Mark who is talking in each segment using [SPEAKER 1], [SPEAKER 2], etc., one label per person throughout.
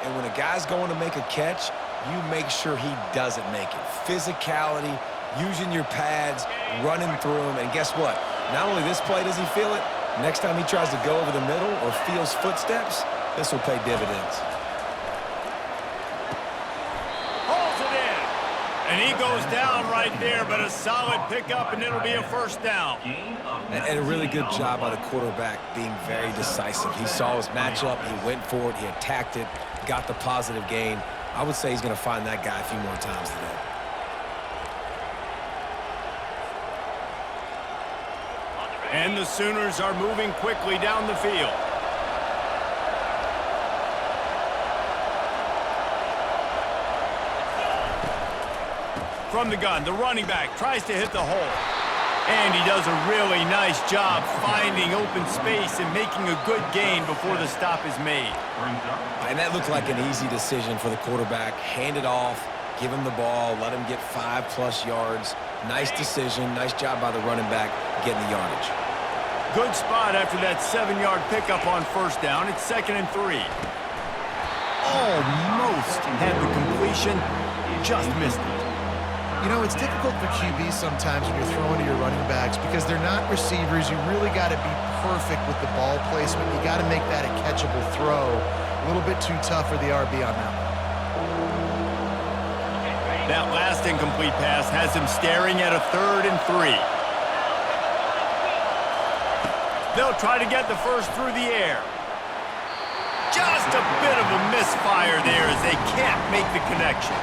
[SPEAKER 1] And when a guy's going to make a catch, you make sure he doesn't make it. Physicality, using your pads, running through them. And guess what? Not only this play does he feel it, next time he tries to go over the middle or feels footsteps, this will pay dividends.
[SPEAKER 2] Holds it in. And he goes down right there, but a solid pickup, and it'll be a first down.
[SPEAKER 1] And a really good job by the quarterback being very decisive. He saw his matchup, he went for it, he attacked it, got the positive gain. I would say he's going to find that guy a few more times today.
[SPEAKER 2] And the Sooners are moving quickly down the field. From the gun, the running back tries to hit the hole. And he does a really nice job finding open space and making a good gain before the stop is made.
[SPEAKER 1] And that looked like an easy decision for the quarterback. Hand it off, give him the ball, let him get 5+ yards. Nice decision, nice job by the running back getting the yardage.
[SPEAKER 2] Good spot after that 7-yard pickup on first down. It's 2nd and 3. Almost had the completion, just missed it.
[SPEAKER 3] You know, it's difficult for QBs sometimes when you're throwing to your running backs because they're not receivers. You really got to be perfect with the ball placement. You got to make that a catchable throw. A little bit too tough for the RB on that one.
[SPEAKER 2] That last incomplete pass has him staring at a 3rd and 3. They'll try to get the first through the air. Just a bit of a misfire there as they can't make the connection.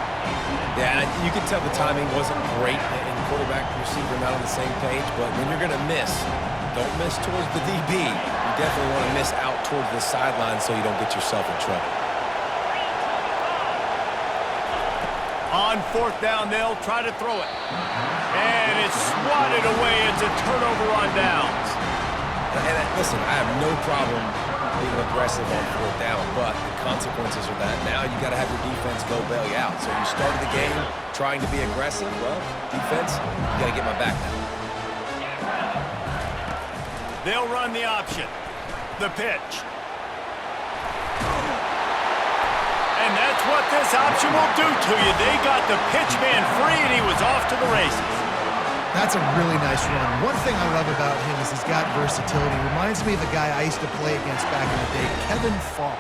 [SPEAKER 1] Yeah, you can tell the timing wasn't great and quarterback and receiver not on the same page, but when you're going to miss, don't miss towards the DB. You definitely want to miss out towards the sideline so you don't get yourself in trouble.
[SPEAKER 2] On 4th down, they'll try to throw it. And it's swatted away. It's a turnover on downs.
[SPEAKER 1] And listen, I have no problem being aggressive on 4th down, but the consequences are that now you got to have your defense go bail you out. So you started the game trying to be aggressive. Well, defense, you got to get my back now.
[SPEAKER 2] They'll run the option. The pitch. And that's what this option will do to you. They got the pitch man free, and he was off to the races.
[SPEAKER 3] That's a really nice run. One thing I love about him is he's got versatility. Reminds me of a guy I used to play against back in the day, Kevin Falk.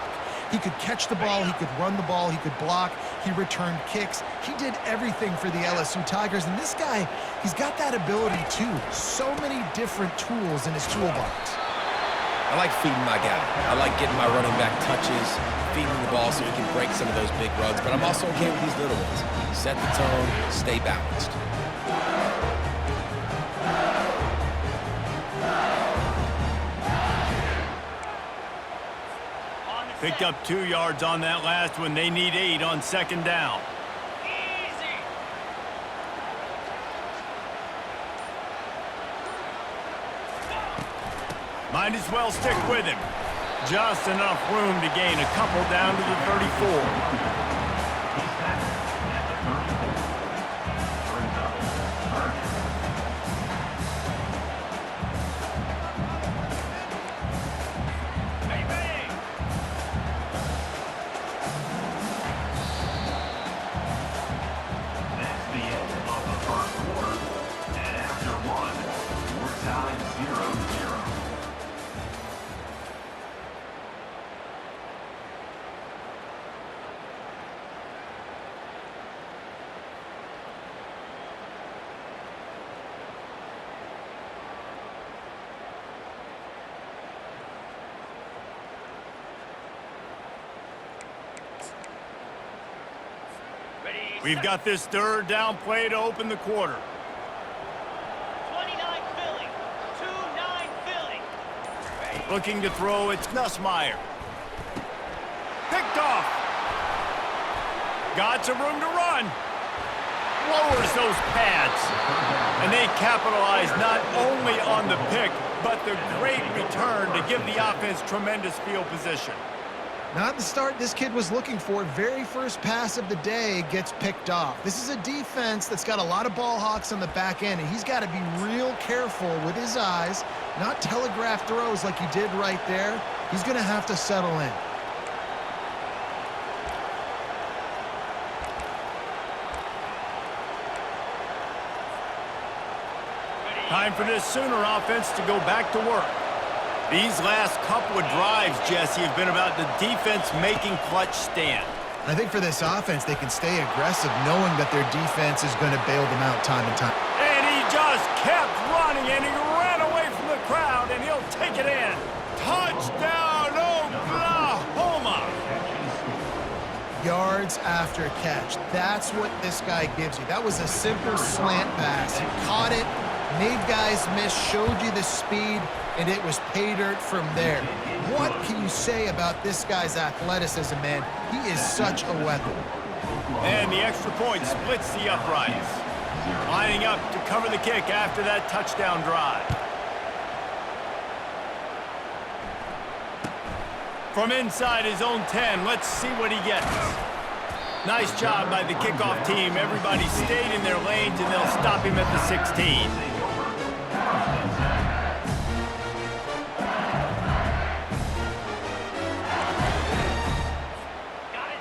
[SPEAKER 3] He could catch the ball, he could run the ball, he could block, he returned kicks. He did everything for the LSU Tigers, and this guy, he's got that ability too. So many different tools in his toolbox.
[SPEAKER 1] I like feeding my guy. I like getting my running back touches, feeding the ball so he can break some of those big runs, but I'm also okay with these little ones. Set the tone, stay balanced.
[SPEAKER 2] Picked up 2 yards on that last one. They need 8 on 2nd down. Might as well stick with him. Just enough room to gain a couple down to the 34. We've got this 3rd down play to open the quarter.
[SPEAKER 4] 29 Philly. 2-9 Philly.
[SPEAKER 2] Looking to throw, it's Nussmeier. Picked off. Got some room to run. Lowers those pads. And they capitalize not only on the pick, but the great return to give the offense tremendous field position.
[SPEAKER 3] Not the start this kid was looking for. Very first pass of the day gets picked off. This is a defense that's got a lot of ball hawks on the back end, and he's got to be real careful with his eyes, not telegraph throws like he did right there. He's going to have to settle in.
[SPEAKER 2] Time for this Sooner offense to go back to work. These last couple of drives, Jesse, have been about the defense making clutch stand.
[SPEAKER 3] I think for this offense, they can stay aggressive knowing that their defense is going to bail them out time and time.
[SPEAKER 2] And he just kept running, and he ran away from the crowd, and he'll take it in. Touchdown, Oklahoma!
[SPEAKER 3] Yards after catch. That's what this guy gives you. That was a simple slant pass. He caught it, made guys miss, showed you the speed, and it was pay dirt from there. What can you say about this guy's athleticism, man? He is such a weapon.
[SPEAKER 2] And the extra point splits the uprights. Lining up to cover the kick after that touchdown drive. From inside his own 10, let's see what he gets. Nice job by the kickoff team. Everybody stayed in their lanes, and they'll stop him at the 16.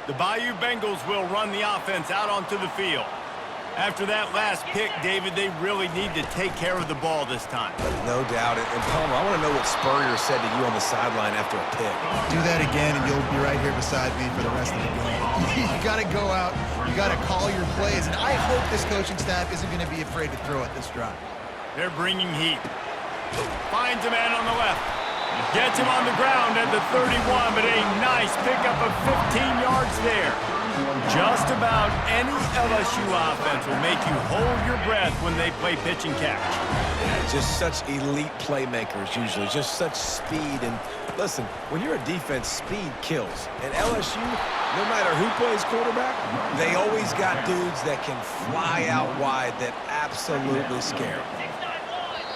[SPEAKER 2] The Bayou Bengals will run the offense out onto the field. After that last pick, David, they really need to take care of the ball this time.
[SPEAKER 1] No doubt. And Palmer, I want to know what Spurrier said to you on the sideline after a pick.
[SPEAKER 3] Do that again, and you'll be right here beside me for the rest of the game. You got to go out. You got to call your plays, and I hope this coaching staff isn't going to be afraid to throw at this drive.
[SPEAKER 2] They're bringing heat. Finds a man on the left. Gets him on the ground at the 31, but a nice pickup of 15 yards there. Just about any LSU offense will make you hold your breath when they play pitch and catch.
[SPEAKER 1] Yeah, just such elite playmakers usually, just such speed. And listen, when you're a defense, speed kills. And LSU, no matter who plays quarterback, they always got dudes that can fly out wide that absolutely scare them.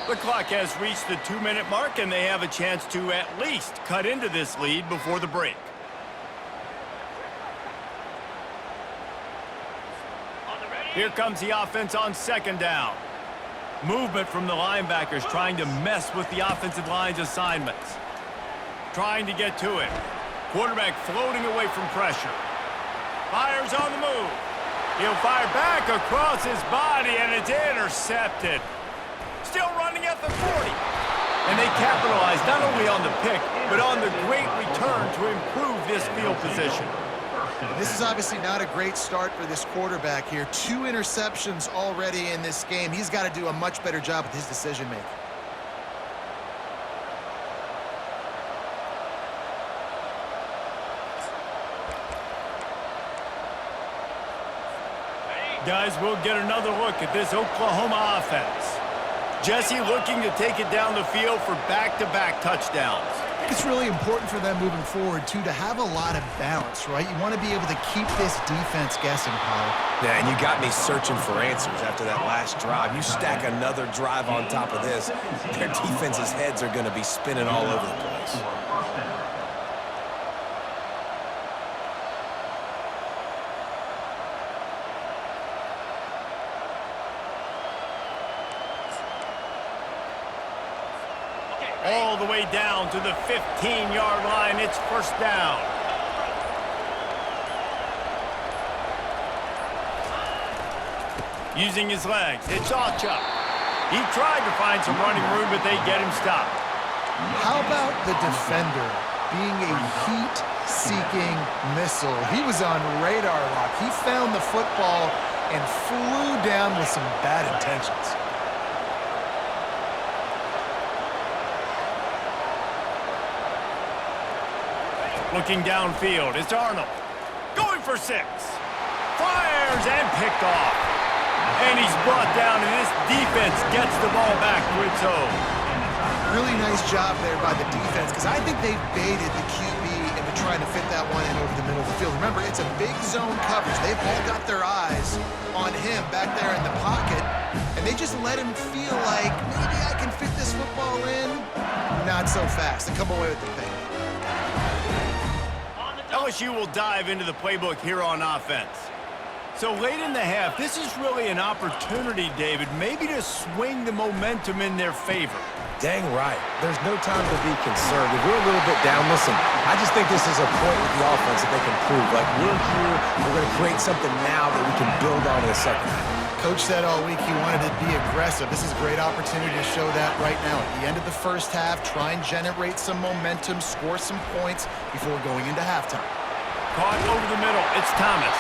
[SPEAKER 2] The clock has reached the 2-minute mark, and they have a chance to at least cut into this lead before the break. Here comes the offense on second down. Movement from the linebackers trying to mess with the offensive line's assignments. Trying to get to it. Quarterback floating away from pressure. Fires on the move. He'll fire back across his body, and it's intercepted. Still running at the 40. And they capitalize not only on the pick, but on the great return to improve this field position.
[SPEAKER 3] This is obviously not a great start for this quarterback here. 2 interceptions already in this game. He's got to do a much better job with his decision-making.
[SPEAKER 2] Guys, we'll get another look at this Oklahoma offense. Jesse looking to take it down the field for back-to-back touchdowns.
[SPEAKER 3] I think it's really important for them moving forward, too, to have a lot of balance, right? You want to be able to keep this defense guessing, Paul.
[SPEAKER 1] Yeah, and you got me searching for answers after that last drive. You stack another drive on top of this, their defense's heads are going to be spinning all over the place.
[SPEAKER 2] All the way down to the 15-yard line. It's first down. Using his legs, it's Ocha. He tried to find some running room, but they get him stopped.
[SPEAKER 3] How about the defender being a heat-seeking missile? He was on radar lock. He found the football and flew down with some bad intentions.
[SPEAKER 2] Looking downfield, it's Arnold. Going for 6. Fires and picked off. And he's brought down, and this defense gets the ball back to its own.
[SPEAKER 3] Really nice job there by the defense, because I think they baited the QB into trying to fit that one in over the middle of the field. Remember, it's a big zone coverage. They've all got their eyes on him back there in the pocket, and they just let him feel like, maybe I can fit this football in. Not so fast. They come away with the pick.
[SPEAKER 2] LSU will dive into the playbook here on offense. So late in the half, this is really an opportunity, David, maybe to swing the momentum in their favor.
[SPEAKER 1] Dang right. There's no time to be concerned. If we're a little bit down, listen, I just think this is a point with the offense that they can prove. Like, we're here, we're going to create something now that we can build on in the second half.
[SPEAKER 3] Coach said all week he wanted to be aggressive. This is a great opportunity to show that right now. At the end of the first half, try and generate some momentum, score some points before going into halftime.
[SPEAKER 2] Caught over the middle. It's Thomas.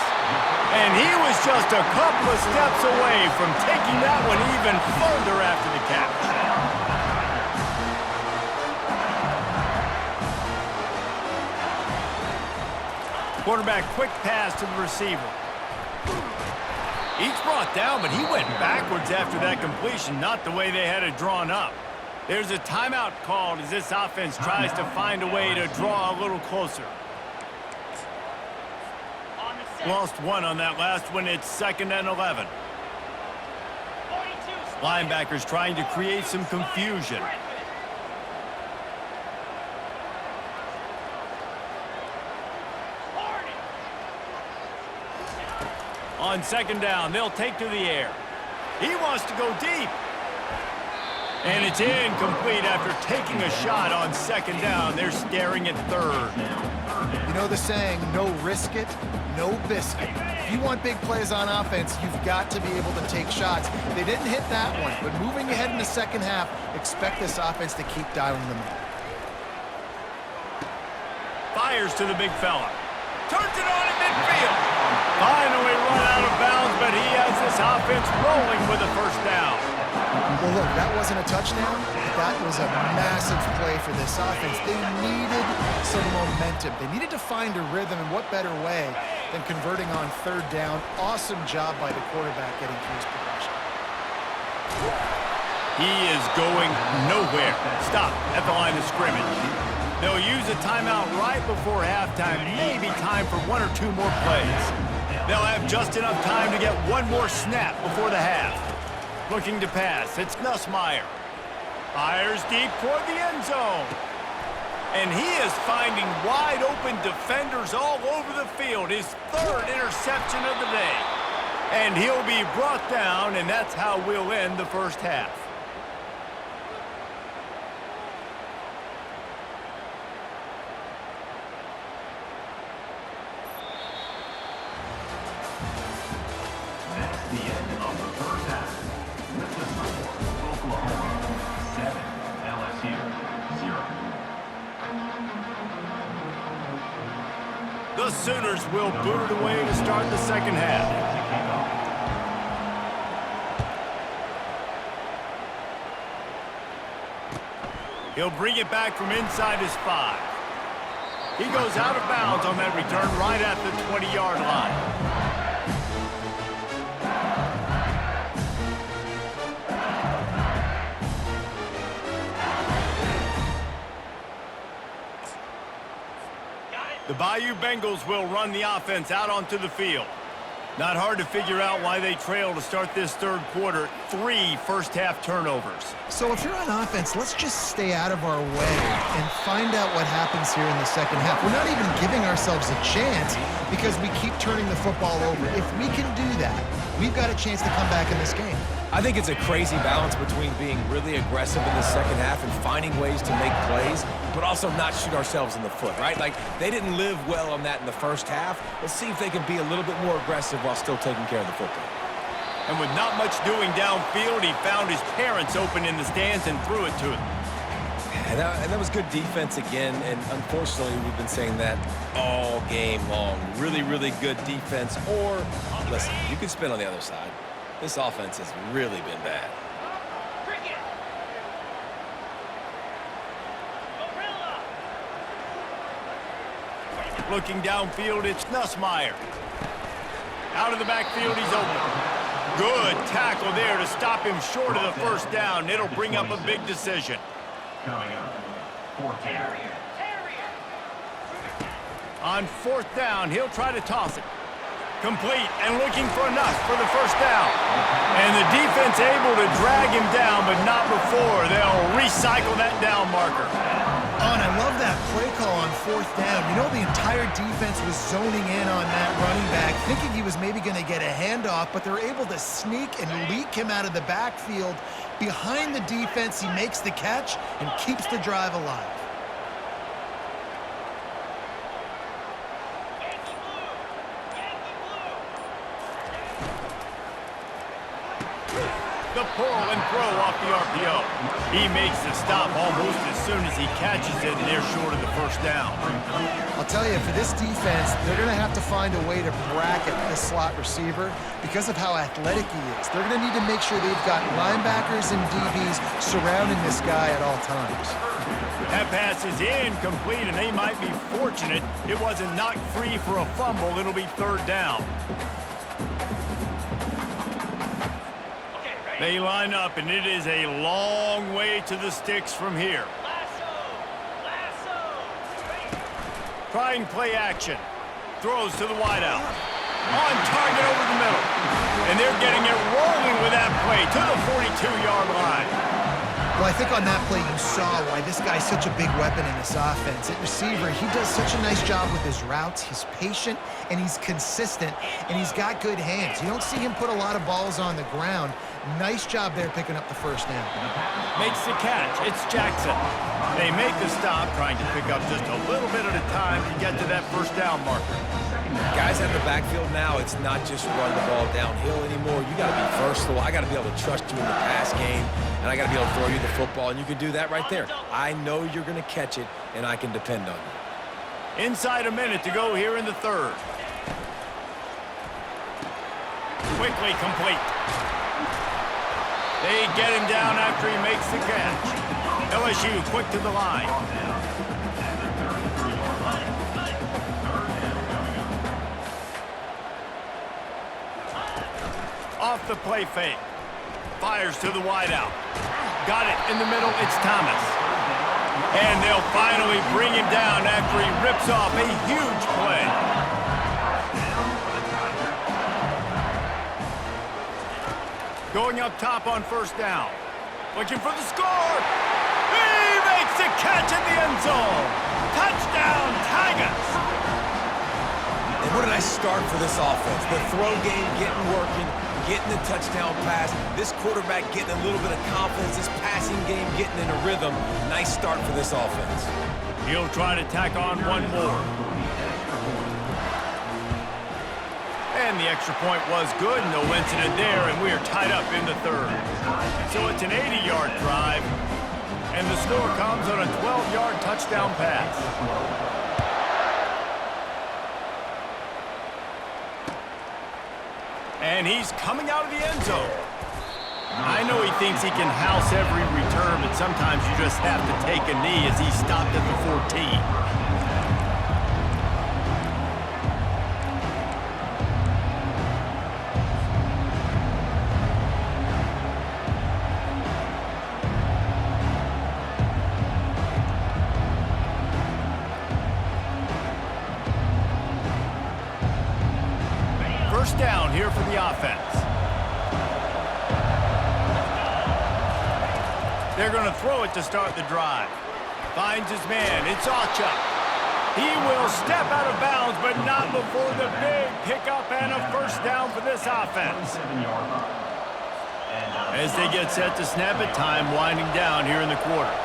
[SPEAKER 2] And he was just a couple of steps away from taking that one even further after the catch. Quarterback quick pass to the receiver. Each brought down, but he went backwards after that completion, not the way they had it drawn up. There's a timeout called as this offense tries to find a way to draw a little closer. Lost one on that last one. It's 2nd and 11. Linebackers trying to create some confusion. On 2nd down, they'll take to the air. He wants to go deep. And it's incomplete after taking a shot on 2nd down. They're staring at 3rd.
[SPEAKER 3] You know the saying, no risk it, no biscuit. If you want big plays on offense, you've got to be able to take shots. They didn't hit that one, but moving ahead in the second half, expect this offense to keep dialing them in.
[SPEAKER 2] Fires to the big fella. Turns it on in midfield. Finally run out of bounds, but he has this offense rolling with a 1st down.
[SPEAKER 3] Well, look, that wasn't a touchdown. That was a massive play for this offense. They needed some momentum. They needed to find a rhythm, and what better way than converting on 3rd down. Awesome job by the quarterback getting through his progression.
[SPEAKER 2] He is going nowhere. Stop at the line of scrimmage. They'll use a timeout right before halftime, maybe time for 1 or 2 more plays. They'll have just enough time to get 1 more snap before the half. Looking to pass, it's Nussmeier. Fires deep toward the end zone. And he is finding wide open defenders all over the field. His 3rd interception of the day. And he'll be brought down, and that's how we'll end the first half.
[SPEAKER 5] The end of the first half. With the score, Oklahoma 7, LSU 0.
[SPEAKER 2] The Sooners will boot it away to start the second half. He'll bring it back from inside his 5. He goes out of bounds on that return right at the 20-yard line. The Bayou Bengals will run the offense out onto the field. Not hard to figure out why they trail to start this 3rd quarter. 3 first-half turnovers.
[SPEAKER 3] So if you're on offense, let's just stay out of our way and find out what happens here in the second half. We're not even giving ourselves a chance because we keep turning the football over. If we can do that, we've got a chance to come back in this game.
[SPEAKER 1] I think it's a crazy balance between being really aggressive in the second half and finding ways to make plays, but also not shoot ourselves in the foot, right? Like, they didn't live well on that in the first half. Let's see if they can be a little bit more aggressive while still taking care of the football.
[SPEAKER 2] And with not much doing downfield, he found his parents open in the stands and threw it to them.
[SPEAKER 1] And that was good defense again, and unfortunately, we've been saying that all game long. Really, really good defense, or, listen, you can spin on the other side. This offense has really been bad.
[SPEAKER 4] Cricket. Gorilla.
[SPEAKER 2] Looking downfield, it's Nussmeier. Out of the backfield, he's open. Good tackle there to stop him short of the 1st down. It'll bring up a big decision.
[SPEAKER 5] Coming up, 4th down.
[SPEAKER 2] On 4th down, he'll try to toss it. Complete and looking for enough for the 1st down. And the defense able to drag him down, but not before. They'll recycle that down marker.
[SPEAKER 3] Oh, and I love that play call on 4th down. You know, the entire defense was zoning in on that running back, thinking he was maybe going to get a handoff, but they're able to sneak and leak him out of the backfield. Behind the defense, he makes the catch and keeps the drive alive.
[SPEAKER 2] to pull and throw off the RPO. He makes the stop almost as soon as he catches it, and they're short of the first down.
[SPEAKER 3] I'll tell you, for this defense, they're going to have to find a way to bracket this slot receiver because of how athletic he is. They're going to need to make sure they've got linebackers and DBs surrounding this guy at all times.
[SPEAKER 2] That pass is incomplete, and they might be fortunate it wasn't knocked free for a fumble. It'll be third down. They line up, and it is a long way to the sticks from here. Trying play action. Throws to the wideout. On target over the middle. And they're getting it rolling with that play to the 42-yard line.
[SPEAKER 3] Well, I think on that play you saw why this guy's such a big weapon in this offense. At receiver, he does such a nice job with his routes. He's patient, and he's consistent, and he's got good hands. You don't see him put a lot of balls on the ground. Nice job there picking up the first down.
[SPEAKER 2] Makes the catch. It's Jackson. They make the stop, trying to pick up just a little bit at a time to get to that first down marker.
[SPEAKER 1] Guys out of the backfield now, it's not just run the ball downhill anymore. You got to be versatile. I got to be able to trust you in the pass game, and I got to be able to throw you the football, and you can do that right there. I know you're going to catch it, and I can depend on you.
[SPEAKER 2] Inside a minute to go here in the third. Quickly complete. They get him down after he makes the catch. LSU quick to the line. Off the play fake. Fires to the wideout. Got it in the middle. It's Thomas. And they'll finally bring him down after he rips off a huge play. Going up top on first down. Looking for the score. He makes the catch in the end zone. Touchdown, Tigers.
[SPEAKER 1] And what a nice start for this offense. The throw game getting working, getting the touchdown pass. This quarterback getting a little bit of confidence. This passing game getting in a rhythm. Nice start for this offense.
[SPEAKER 2] He'll try to tack on one more. And the extra point was good. No incident there, and we are tied up in the third. So it's an 80-yard drive, and the score comes on a 12-yard touchdown pass. And he's coming out of the end zone. I know he thinks he can house every return, but sometimes you just have to take a knee as he stopped at the 14. First down here for the offense. They're going to throw it to start the drive. Finds his man. It's Achuk. He will step out of bounds, but not before the big pickup and a first down for this offense. As they get set to snap it, time winding down here in the quarter.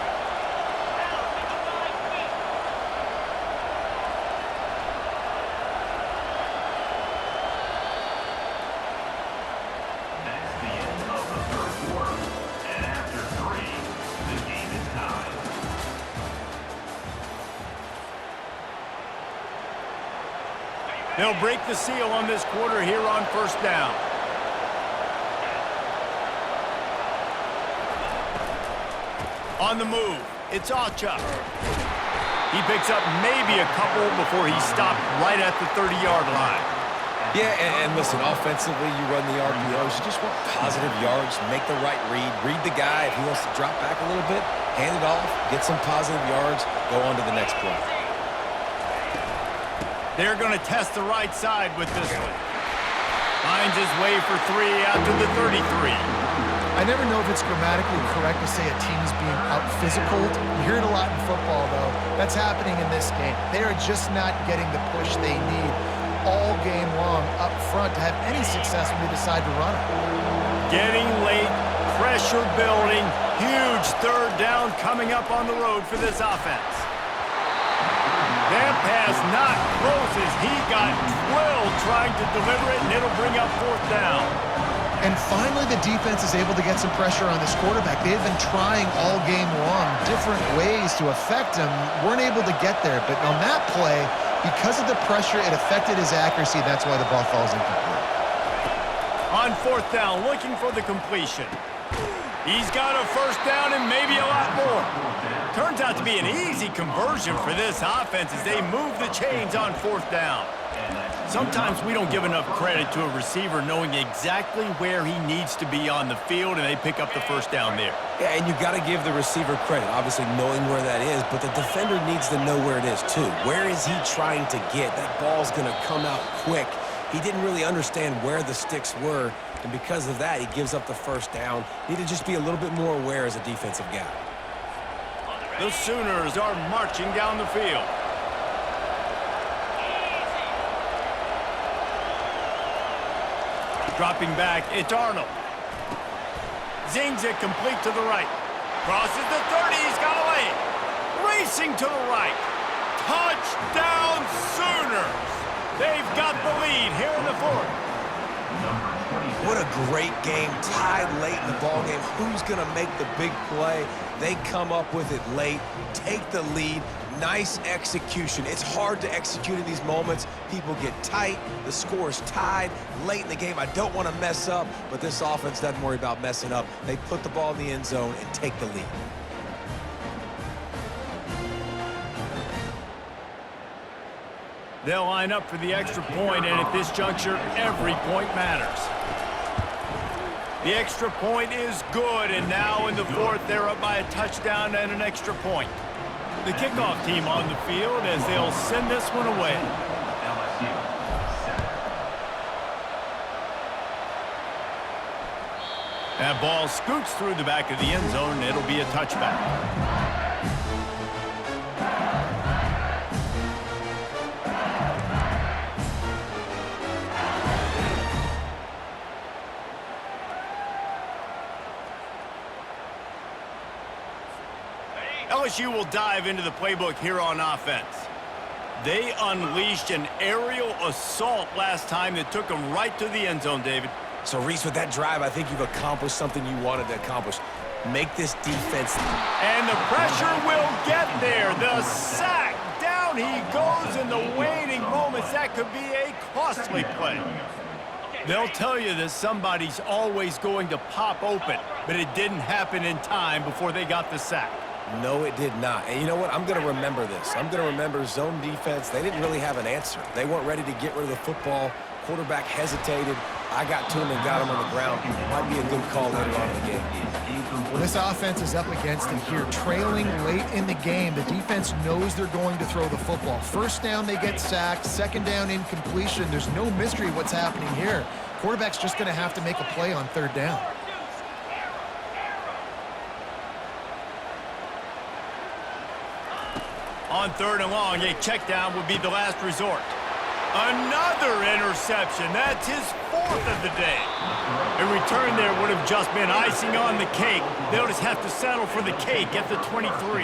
[SPEAKER 2] They'll break the seal on this quarter here on first down. On the move, it's Achuk. He picks up maybe a couple before he's stopped right at the 30-yard line.
[SPEAKER 1] Yeah, and listen, offensively, you run the RPOs. You just want positive yards, make the right read the guy. If he wants to drop back a little bit, hand it off, get some positive yards, go on to the next play.
[SPEAKER 2] They're going to test the right side with this one. Finds his way for 3 out to the 33.
[SPEAKER 3] I never know if it's grammatically correct to say a team is being out-physical. You hear it a lot in football, though. That's happening in this game. They are just not getting the push they need all game long up front to have any success when they decide to run it.
[SPEAKER 2] Getting late, pressure building, huge third down coming up on the road for this offense. That pass not close as he got drilled trying to deliver it, and it'll bring up fourth down.
[SPEAKER 3] And finally, the defense is able to get some pressure on this quarterback. They've been trying all game long different ways to affect him. Weren't able to get there. But on that play, because of the pressure, it affected his accuracy. That's why the ball falls incomplete.
[SPEAKER 2] On fourth down, looking for the completion. He's got a first down and maybe a lot more. Turns out to be an easy conversion for this offense as they move the chains on fourth down. Sometimes we don't give enough credit to a receiver knowing exactly where he needs to be on the field, and they pick up the first down there.
[SPEAKER 1] Yeah, and you got to give the receiver credit, obviously knowing where that is, but the defender needs to know where it is too. Where is he trying to get? That ball's going to come out quick. He didn't really understand where the sticks were, and because of that, he gives up the first down. Need to just be a little bit more aware as a defensive guy.
[SPEAKER 2] The Sooners are marching down the field. Dropping back, it's Arnold. Zings it complete to the right. Crosses the 30, he's got a lane. Racing to the right. Touchdown Sooners! They've got the lead here in the fourth.
[SPEAKER 1] What a great game, tied late in the ball game. Who's going to make the big play? They come up with it late, take the lead. Nice execution. It's hard to execute in these moments. People get tight. The score's tied late in the game. I don't want to mess up, but this offense doesn't worry about messing up. They put the ball in the end zone and take the lead.
[SPEAKER 2] They'll line up for the extra point, and at this juncture, every point matters. The extra point is good, and now in the fourth, they're up by a touchdown and an extra point. The kickoff team on the field as they'll send this one away. That ball scoots through the back of the end zone, and it'll be a touchback. LSU will dive into the playbook here on offense. They unleashed an aerial assault last time that took them right to the end zone, David.
[SPEAKER 1] So, Reese, with that drive, I think you've accomplished something you wanted to accomplish. Make this defense.
[SPEAKER 2] And the pressure will get there. The sack. Down he goes in the waning moments. That could be a costly play. They'll tell you that somebody's always going to pop open, but it didn't happen in time before they got the sack.
[SPEAKER 1] No, it did not. And you know what? I'm going to remember this. I'm going to remember zone defense. They didn't really have an answer. They weren't ready to get rid of the football. Quarterback hesitated. I got to him and got him on the ground. Might be a good call later on in the game.
[SPEAKER 3] Well, this offense is up against it here. Trailing late in the game, the defense knows they're going to throw the football. First down, they get sacked. Second down, incompletion. There's no mystery what's happening here. Quarterback's just going to have to make a play on third down.
[SPEAKER 2] On third and long, a check down would be the last resort. Another interception. That's his fourth of the day. A return there would have just been icing on the cake. They'll just have to settle for the cake at the 23.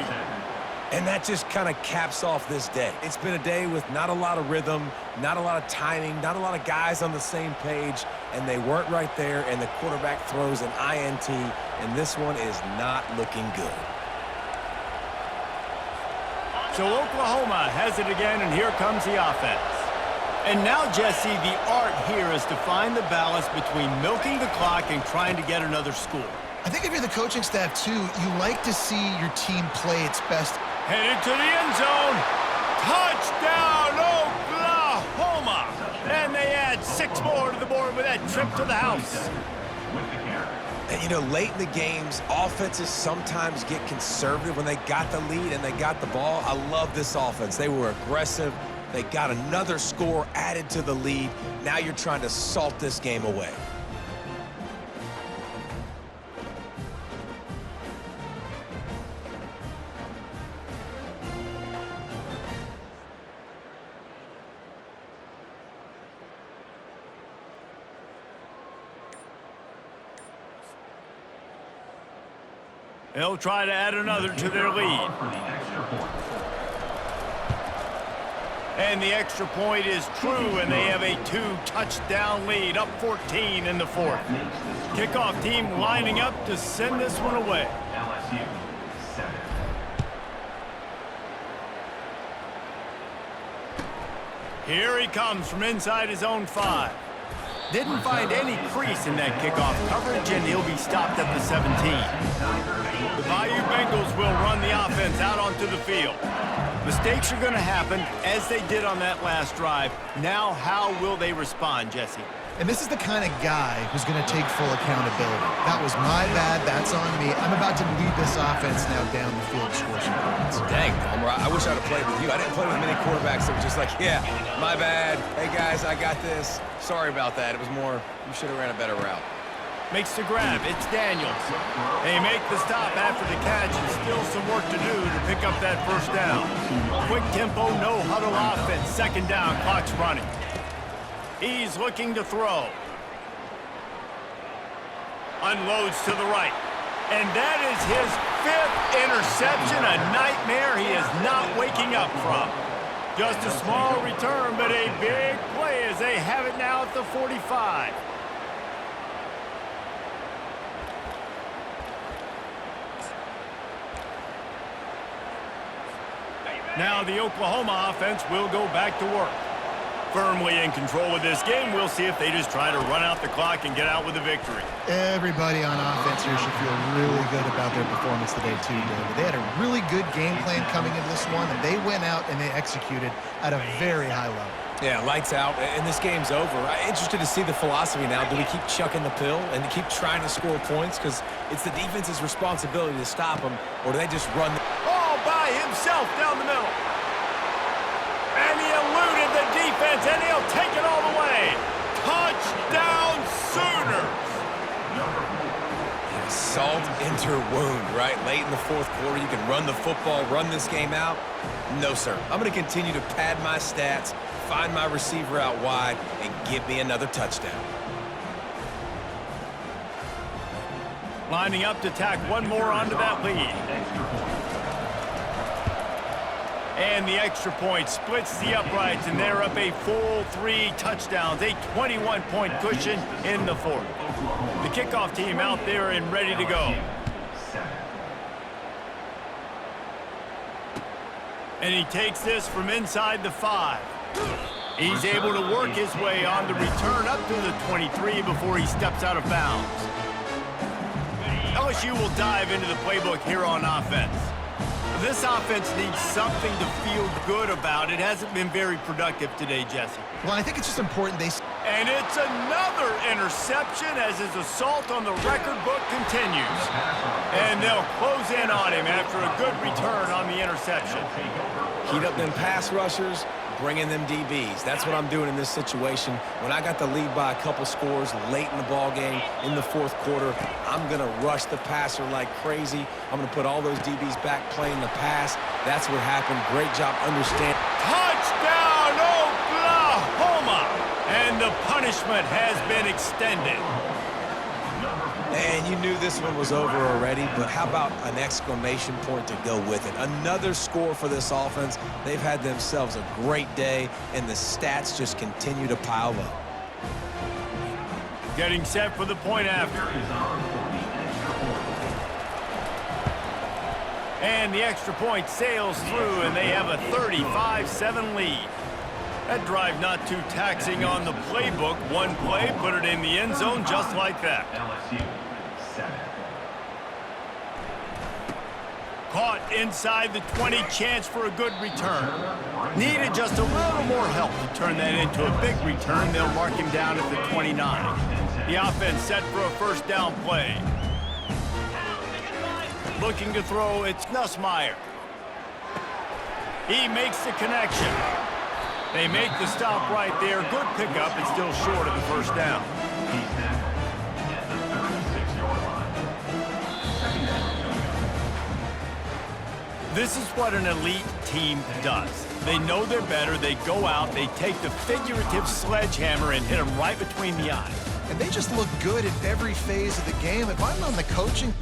[SPEAKER 1] And that just kind of caps off this day. It's been a day with not a lot of rhythm, not a lot of timing, not a lot of guys on the same page, and they weren't right there, and the quarterback throws an INT, and this one is not looking good.
[SPEAKER 2] So Oklahoma has it again, and here comes the offense. And now, Jesse, the art here is to find the balance between milking the clock and trying to get another score.
[SPEAKER 3] I think if you're the coaching staff, too, you like to see your team play its best.
[SPEAKER 2] Headed to the end zone. Touchdown, Oklahoma! And they add 6 more to the board with that trip to the house.
[SPEAKER 1] And, you know, late in the games, offenses sometimes get conservative when they got the lead and they got the ball. I love this offense. They were aggressive. They got another score added to the lead. Now you're trying to salt this game away.
[SPEAKER 2] They'll try to add another to their lead. And the extra point is true, and they have a 2-touchdown lead, up 14 in the fourth. Kickoff team lining up to send this one away.
[SPEAKER 5] LSU 7.
[SPEAKER 2] Here he comes from inside his own 5. Didn't find any crease in that kickoff coverage, and he'll be stopped at the 17. The Bayou Bengals will run the offense out onto the field. Mistakes are going to happen, as they did on that last drive. Now, how will they respond, Jesse?
[SPEAKER 3] And this is the kind of guy who's going to take full accountability. That was my bad. That's on me. I'm about to lead this offense now down the field to score some points.
[SPEAKER 1] Dang, Palmer, I wish I'd have played with you. I didn't play with many quarterbacks that were just like, yeah, my bad. Hey, guys, I got this. Sorry about that. It was more, you should have ran a better route.
[SPEAKER 2] Makes the grab. It's Daniels. They make the stop after the catch, and still some work to do to pick up that first down. Quick tempo, no huddle offense. Second down, clock's running. He's looking to throw. Unloads to the right. And that is his 5th interception, a nightmare he is not waking up from. Just a small return, but a big play as they have it now at the 45. Now the Oklahoma offense will go back to work. Firmly in control of this game. We'll see if they just try to run out the clock and get out with a victory.
[SPEAKER 3] Everybody on offense here should feel really good about their performance today, too, David. They had a really good game plan coming into this one, and they went out and they executed at a very high level.
[SPEAKER 1] Yeah, lights out, and this game's over. I'm interested to see the philosophy now. Do we keep chucking the pill and keep trying to score points? Because it's the defense's responsibility to stop them, or do they just run
[SPEAKER 2] All by himself down the middle. And he eluded the defense, and he'll take it all the way. Touchdown, Sooners!
[SPEAKER 1] Salt into wound, right? Late in the fourth quarter, you can run the football, run this game out. No, sir. I'm going to continue to pad my stats, find my receiver out wide, and give me another touchdown.
[SPEAKER 2] Lining up to tack one more onto that lead. And the extra point splits the uprights, and they're up a full 3 touchdowns, a 21-point cushion in the fourth. The kickoff team out there and ready to go. And he takes this from inside the 5. He's able to work his way on the return up to the 23 before he steps out of bounds. LSU will dive into the playbook here on offense. This offense needs something to feel good about. It hasn't been very productive today, Jesse.
[SPEAKER 3] Well, I think it's just important they...
[SPEAKER 2] And it's another interception as his assault on the record book continues. And they'll close in on him after a good return on the interception.
[SPEAKER 1] Heat up them pass rushers, bring in them DBs. That's what I'm doing in this situation. When I got the lead by a couple scores late in the ball game, in the fourth quarter, I'm going to rush the passer like crazy. I'm going to put all those DBs back playing the pass. That's what happened. Great job understanding.
[SPEAKER 2] Touchdown, Oklahoma! And the punishment has been extended.
[SPEAKER 1] And you knew this one was over already, but how about an exclamation point to go with it? Another score for this offense. They've had themselves a great day, and the stats just continue to pile up.
[SPEAKER 2] Getting set for the point after. And the extra point sails through, and they have a 35-7 lead. That drive not too taxing on the playbook. One play, put it in the end zone just like that.
[SPEAKER 5] LSU 7.
[SPEAKER 2] Caught inside the 20, chance for a good return. Needed just a little more help to turn that into a big return. They'll mark him down at the 29. The offense set for a first down play. Looking to throw, it's Nussmeier. He makes the connection. They make the stop right there. Good pickup. It's still short of the first down.
[SPEAKER 5] He's now at the 36-yard line.
[SPEAKER 2] This is what an elite team does. They know they're better. They go out. They take the figurative sledgehammer and hit them right between the eyes.
[SPEAKER 3] And they just look good in every phase of the game. If I'm on the coaching...